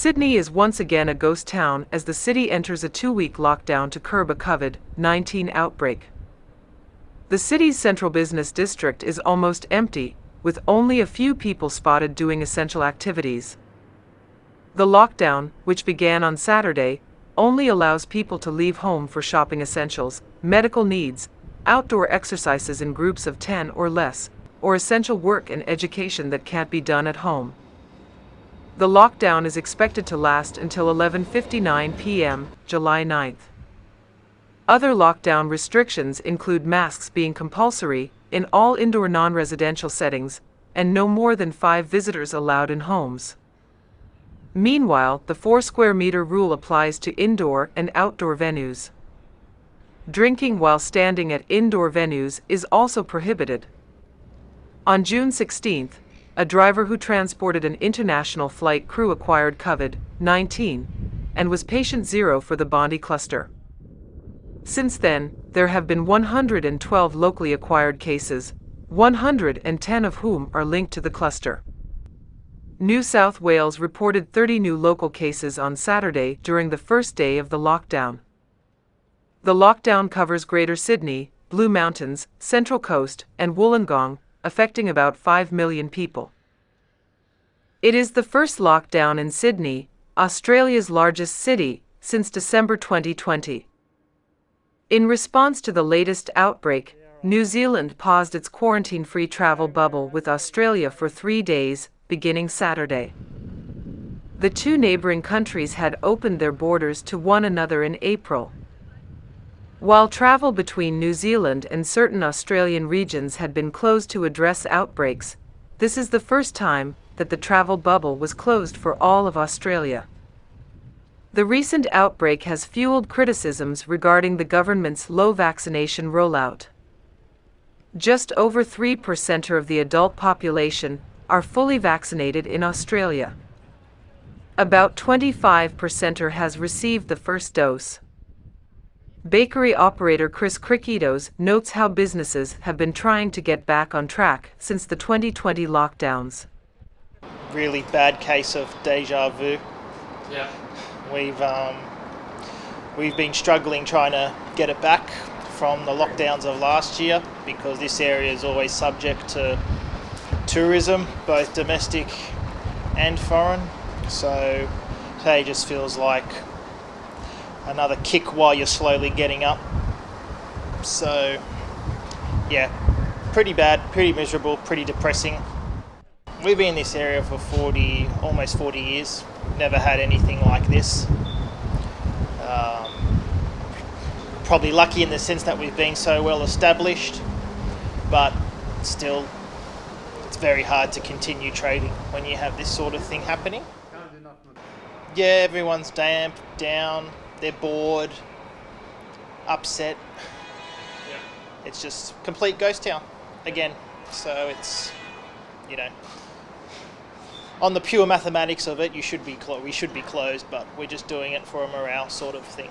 Sydney is once again a ghost town as the city enters a 2-week lockdown to curb a Covid-19 outbreak. The city's central business district is almost empty, with only a few people spotted doing essential activities. The lockdown, which began on Saturday, only allows people to leave home for shopping essentials, medical needs, outdoor exercises in groups of 10 or less, or essential work and education that can't be done at home. The lockdown is expected to last until 11:59 p.m., July 9th. Other lockdown restrictions include masks being compulsory in all indoor non-residential settings and no more than 5 visitors allowed in homes. Meanwhile, the 4-square-meter rule applies to indoor and outdoor venues. Drinking while standing at indoor venues is also prohibited. On June 16th, a driver who transported an international flight crew acquired Covid-19 and was patient 0 for the Bondi cluster. Since then, there have been 112 locally acquired cases, 110 of whom are linked to the cluster. New South Wales reported 30 new local cases on Saturday during the first day of the lockdown. The lockdown covers Greater Sydney, Blue Mountains, Central Coast, and Wollongong, affecting about 5 million people. It is the first lockdown in Sydney, Australia's largest city, since December 2020. In response to the latest outbreak, New Zealand paused its quarantine-free travel bubble with Australia for 3 days, beginning Saturday. The two neighboring countries had opened their borders to one another in April. While travel between New Zealand and certain Australian regions had been closed to address outbreaks, this is the first time that the travel bubble was closed for all of Australia. The recent outbreak has fueled criticisms regarding the government's low vaccination rollout. Just over 3% of the adult population are fully vaccinated in Australia. About 25% has received the first dose. Bakery operator Chris Krickitos notes how businesses have been trying to get back on track since the 2020 lockdowns. Really bad case of deja vu. Yeah. We've been struggling trying to get it back from the lockdowns of last year because this area is always subject to tourism, both domestic and foreign. So today just feels like another kick while you're slowly getting up. So yeah, pretty bad, pretty miserable, pretty depressing. We've been in this area for almost 40 years. Never had anything like this. Probably lucky in the sense that we've been so well established, but still it's very hard to continue trading when you have this sort of thing happening. Yeah, everyone's down, they're bored, upset. Yeah. It's just complete ghost town again. So it's, on the pure mathematics of it, we should be closed, but we're just doing it for a morale sort of thing.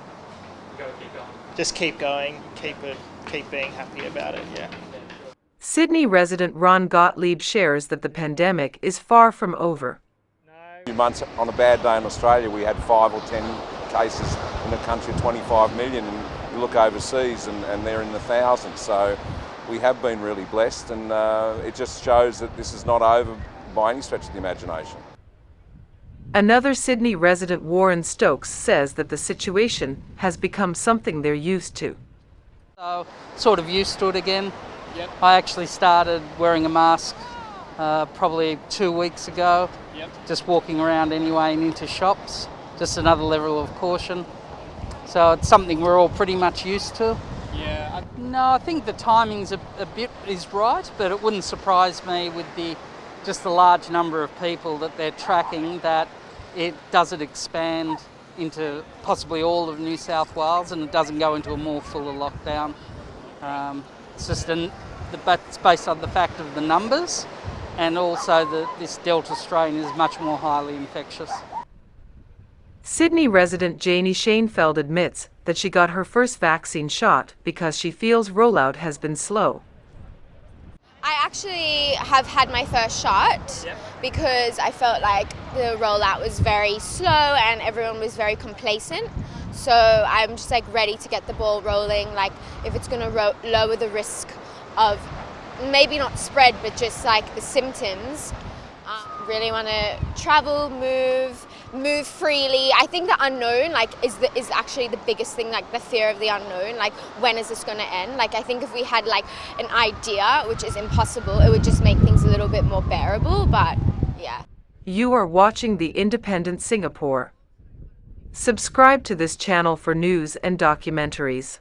We've got to keep going. Just keep going, keep being happy about it, yeah. Sydney resident Ron Gottlieb shares that the pandemic is far from over. A few months on a bad day in Australia, we had 5 or 10 cases in a country of 25 million, and you look overseas and they're in the thousands. So we have been really blessed, and it just shows that this is not over by any stretch of the imagination. Another Sydney resident, Warren Stokes, says that the situation has become something they're used to. So, sort of used to it again. Yep. I actually started wearing a mask probably 2 weeks ago. Yep. Just walking around anyway and into shops. Just another level of caution. So it's something we're all pretty much used to. Yeah. No, I think the timing's a bit is right, but it wouldn't surprise me with just the large number of people that they're tracking that it doesn't expand into possibly all of New South Wales and it doesn't go into a more fuller lockdown. It's just it's based on the fact of the numbers, and also that this Delta strain is much more highly infectious. Sydney resident Janie Shainfeld admits that she got her first vaccine shot because she feels rollout has been slow. I I actually have had my first shot because I felt like the rollout was very slow and everyone was very complacent. So I'm just like ready to get the ball rolling, like if it's going to lower the risk of maybe not spread, but just like the symptoms. Really want to travel, move freely. I think the unknown is actually the biggest thing, like the fear of the unknown, like when is this going to end? Like I think if we had like an idea, which is impossible, it would just make things a little bit more bearable, but yeah. You are watching The Independent Singapore. Subscribe to this channel for news and documentaries.